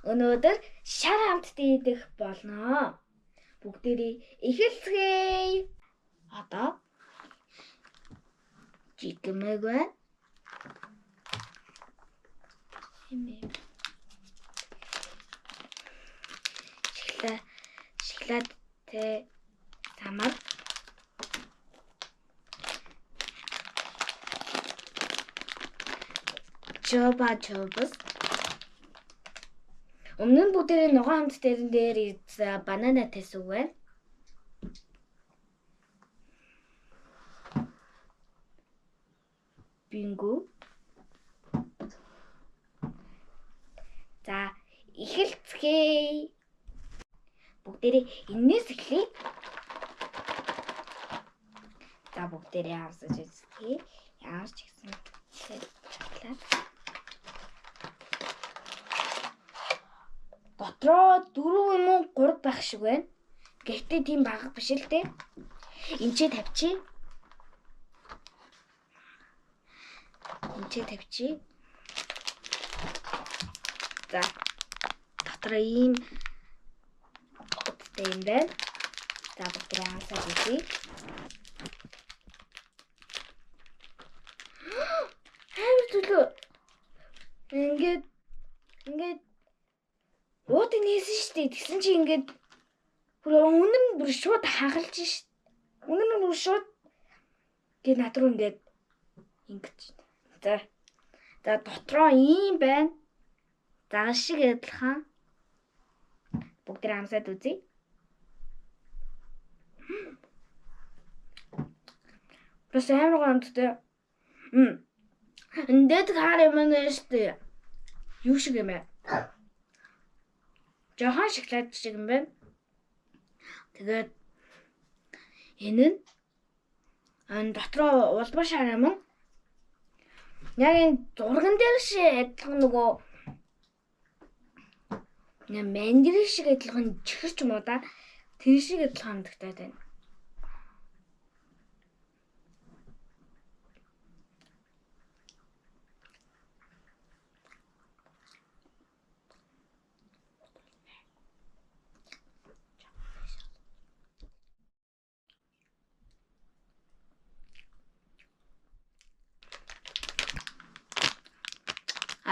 Өнөөдөр шар хамт идэх болно. Бүгдээрээ эхэлцгээе. Одоо чигмэг байна. Шоколадтэй самар. Чобас. Өмнө нь бүгдээрээ ногоон хамт дээр бананатай сүг байна. Бинго. За, эхэлцгээе. Бүгдээрээ энэс эхлэе. За, бүгдээрээ хамсаж үзье. Ямар ч гэсэн шоколад. Дотроо 4 юм уу 3 байх шиг байна. Гэхдээ тийм бага биш л дээ. Энчээ тавьчих. За. Дотроо ийм утгатай юм байна. За бүгдээ хамсаад үзье. Амар төлөө. Ингээд уудыг нээсэн шүү дээ. Тэгсэн чи ингээд үнэн бүр шууд хагалж шít. Үнэн бүр шууд гээд над руу ингээд ингэж. За дотроо ийм байна. Загас шиг адилхан. Бүгд хамсаад үзье. Бас амар гомдтой. Эндээд хаар юм байна шүү дээ. Юу шиг юм бэ? Жохон шоколад шиг юм байна. Тэгээд энэ нь дотроо улбар шар юм. Яг энэ зурган дээр шиг адилхан нөгөө мангэр шиг адилхан чихэрч юм уу да? Тэр шиг адилхан хамтагтай байна.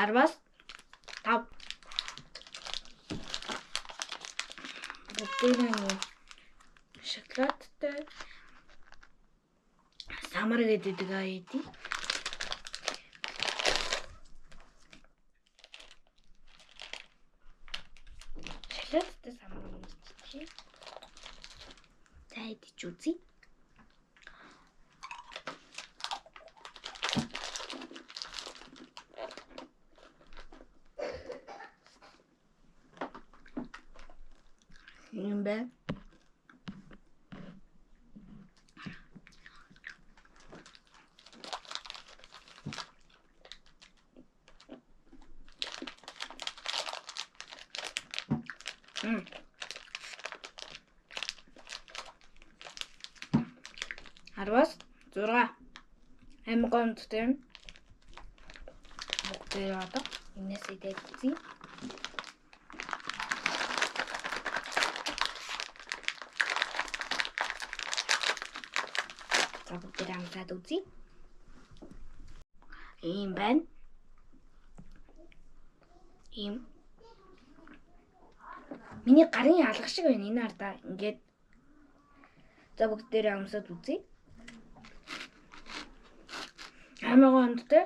Арвас тав. Бүгдээ шоколадтай самар гэдэг айди. Шоколадтай самар юм чи. Тайдич үзье. Юм бэ? Арвас 6 амгондтэй. Бүгдээ одоо энэс идээд үзье. Бүгдээ хамсаад үзье. Ийм байна. Ийм. Миний гарын алга шиг байна энэ ардаа. Ингээд за бүгдээ хамсаад үзье. Амар гомдтой.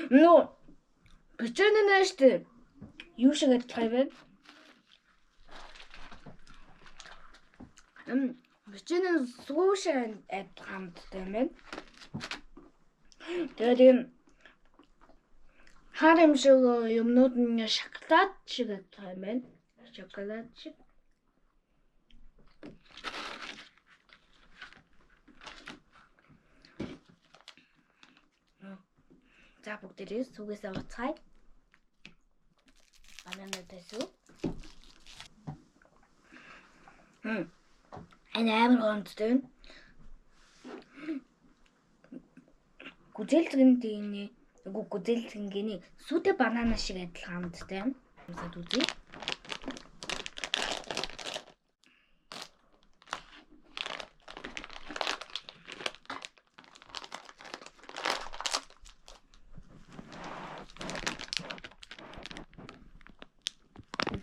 Нөө бичэнэ нэштэй. Юу шиг адилхан байна? Бичэнэ суушаа адилхантай юм байна. Тэгээд юм хар юм шиг юмнууд нь шоколад шиг адилхан юм байна. Шоколад шиг. За бүгдээрээ сүгээсээ уцгаая. Бананатай сүг. Энэ амар гомдтой байна. Гүзэл зэгэн дийний Айгу гүзэлцэнгэний сүдэ банана шиг адилхан амттай. Үзээд үзье.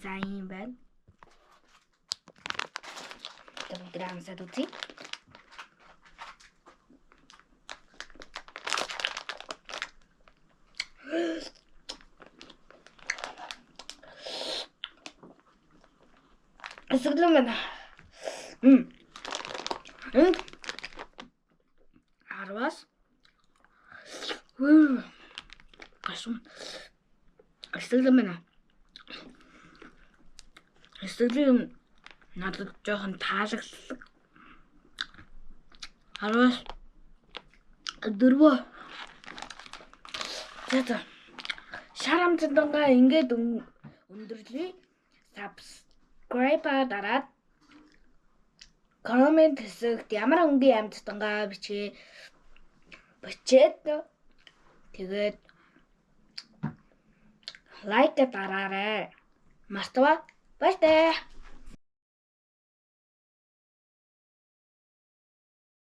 За юм байна. Тэгээд амсаад үзье. Эсэглэн байна. Арвас. Гашун. Эсэглэн байна. Эсэглэн надад жоохон таалагдлаг. Арвас. Дөрвөө. За. Шарамтангаа ингээд өндөрлөе. Subscribe дараад comment хэсэгт ямар өнгийн амттангаа бичээд тэгээд лайк дараарай. Мартава баяртай.